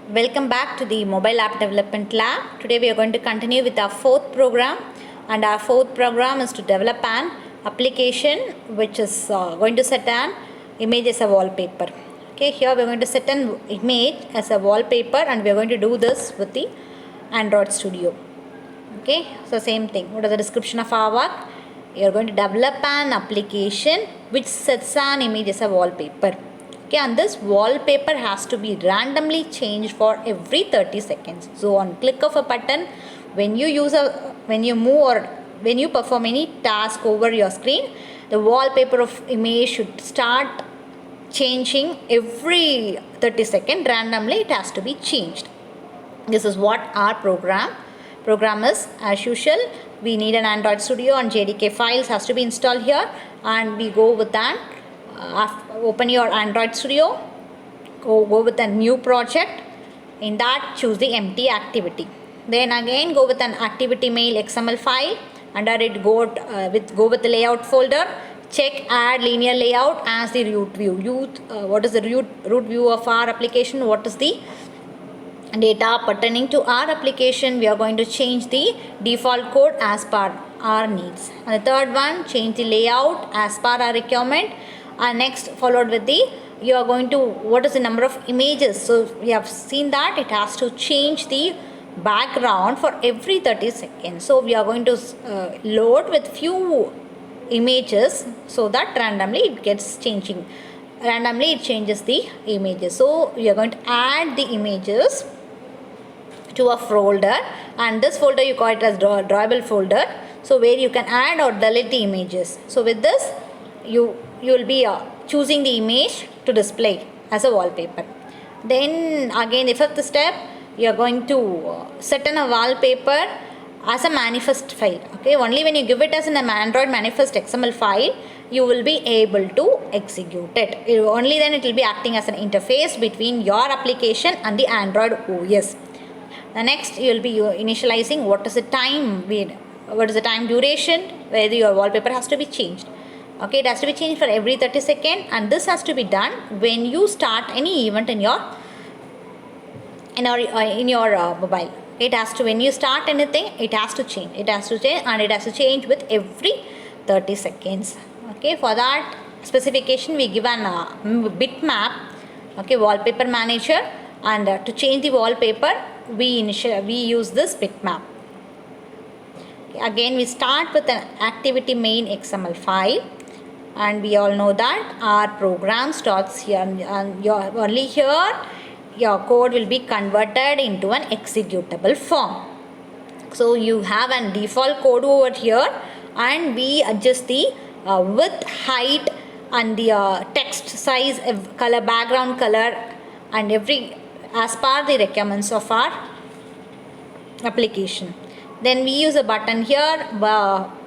Welcome back to the Mobile App Development Lab. Today we are going to continue with our fourth program, and our fourth program is to develop an application which is going to set an image as a wallpaper. Okay, here we are going to set an image as a wallpaper, and we are going to do this with the Android Studio. Okay, so same thing. What is the description of our work? You are going to develop an application which sets an image as a wallpaper. Okay, and this wallpaper has to be randomly changed for every 30 seconds. So on click of a button, when you move or when you perform any task over your screen, the wallpaper of image should start changing every 30 seconds. Randomly it has to be changed. This is what our program is. As usual, we need an Android Studio and JDK files has to be installed here, and we go with that. Open your Android Studio, go with a new project. In that, choose the empty activity. Then again go with an activity mail XML file. Under it go with the layout folder. Check add linear layout as the root view. What is the root view of our application? What is the data pertaining to our application? We are going to change the default code as per our needs. And the third one, change the layout as per our requirement. And next followed with you are going to, what is the number of images? So we have seen that it has to change the background for every 30 seconds. So we are going to load with few images so that randomly it gets changing. Randomly it changes the images. So we are going to add the images to a folder, and this folder you call it as drawable folder. So where you can add or delete the images. So with this you will be choosing the image to display as a wallpaper. Then again the fifth step, you are going to set in a wallpaper as a manifest file. Okay, only when you give it as an Android manifest XML file, you will be able to execute it. Only then it will be acting as an interface between your application and the Android OS. The next you will be initializing what is the time duration where your wallpaper has to be changed. Okay, it has to be changed for every 30 seconds, and this has to be done when you start any event in your mobile. It has to, when you start anything, it has to change. And it has to change with every 30 seconds. Okay, for that specification we give an bitmap. Okay, wallpaper manager, and to change the wallpaper we use this bitmap. Okay, again we start with an activity main XML file. And we all know that our program starts here, and only here your code will be converted into an executable form. So you have a default code over here, and we adjust the width, height, and the text size, color, background color, and every as per the requirements of our application. Then we use a button here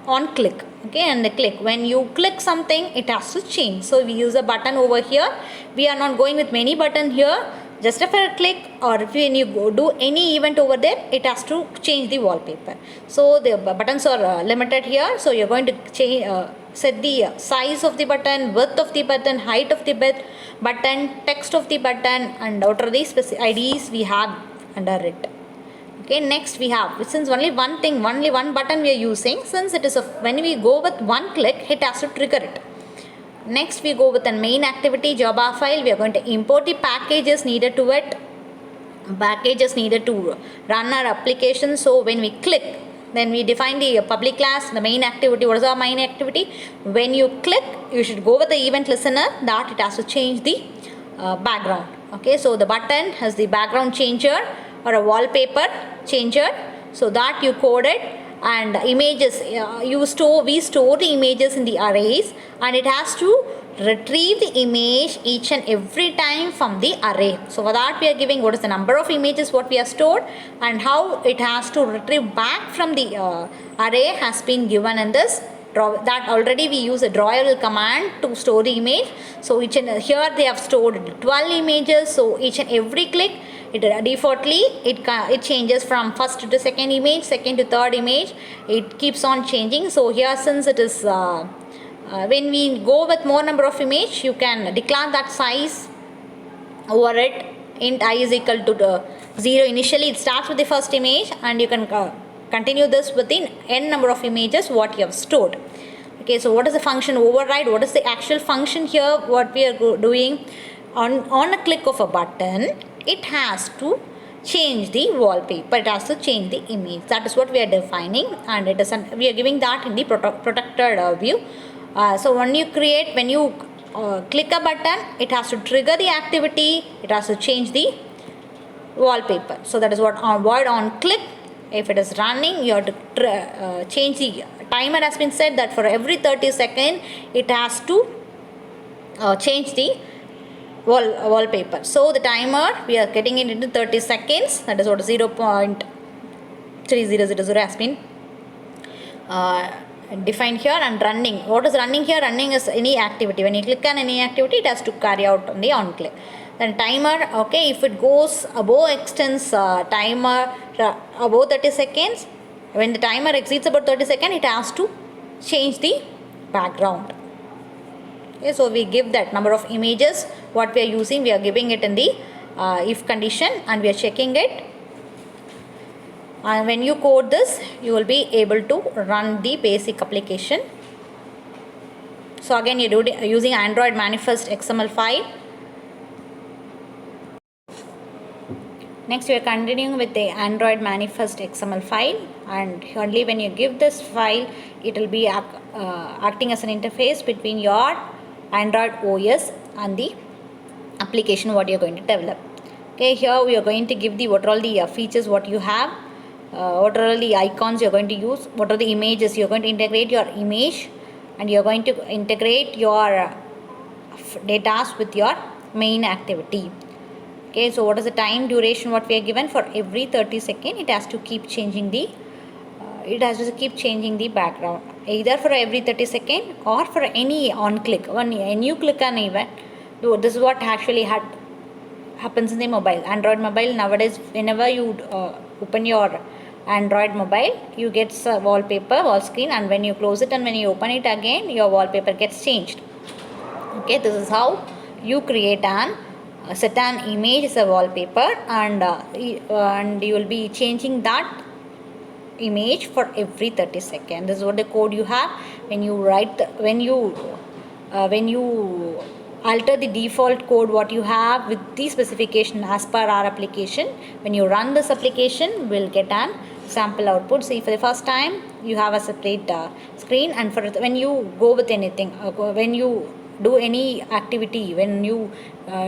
on click. Okay, and the click, when you click something it has to change. So we use a button over here. We are not going with many button here. Just after a click, or when you do any event over there, it has to change the wallpaper. So the buttons are limited here. So you're going to change, set the size of the button, width of the button, height of the button, text of the button, and outer the specific IDs we have under it. Okay, next we have, since only one button we are using, since it is when we go with one click, it has to trigger it. Next we go with the main activity Java file. We are going to import the packages needed to run our application. So when we click, then we define the public class, the main activity. What is our main activity? When you click, you should go with the event listener, that it has to change the background. Okay, so the button has the background changer or a wallpaper changer, so that you code it. And images, we store the images in the arrays, and it has to retrieve the image each and every time from the array. So for that we are giving what is the number of images what we have stored, and how it has to retrieve back from the array has been given in this. That already we use a drawable command to store the image. So here they have stored 12 images. So each and every click, it defaultly it changes from first to second image, second to third image. It keeps on changing. So here, since it is when we go with more number of image, you can declare that size over it int I is equal to 0. Initially it starts with the first image, and you can continue this within n number of images what you have stored. Okay, so what is the function override? What is the actual function here? What we are doing, on a click of a button, it has to change the wallpaper, it has to change the image. That is what we are defining, and it is we are giving that in the protected view. So when you click a button, it has to trigger the activity, it has to change the wallpaper. So that is what on void on click. If it is running, you have to change the timer. Has been said that for every 30 seconds it has to change the wallpaper. So the timer, we are getting it into 30 seconds. That is what 0.3000 has been defined here. And running, what is running here? Running is any activity. When you click on any activity, it has to carry out on the on click. Then timer, okay, if it goes above, extends timer above 30 seconds, when the timer exceeds about 30 seconds, it has to change the background. Okay, so we give that number of images what we are using, we are giving it in the if condition, and we are checking it. And when you code this, you will be able to run the basic application. So again, you're using Android manifest XML file. Next, we are continuing with the Android manifest XML file, and only when you give this file, it will be acting as an interface between your Android OS and the application what you are going to develop. Okay, here we are going to give the what are all the features what you have, what are all the icons you are going to use, what are the images you are going to integrate your image, and you are going to integrate your data with your main activity. Okay, so what is the time duration what we are given? For every 30 seconds, it has to keep changing the background, either for every 30 seconds or for any on click. When you click an event, this is what actually happens in the mobile, Android mobile nowadays. Whenever you open your Android mobile, you get a wallpaper, wall screen, and when you close it and when you open it again, your wallpaper gets changed. Okay, this is how you create an set an image as a wallpaper, and you will be changing that image for every 30 seconds. This is what the code you have. When you alter the default code what you have with the specification as per our application, when you run this application, we'll get an sample output. See, for the first time you have a separate screen, and for when you go with anything, when you do any activity, when you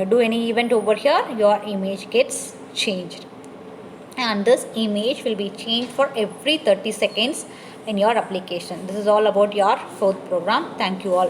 do any event over here, your image gets changed, and this image will be changed for every 30 seconds in your application. This is all about your fourth program. Thank you all.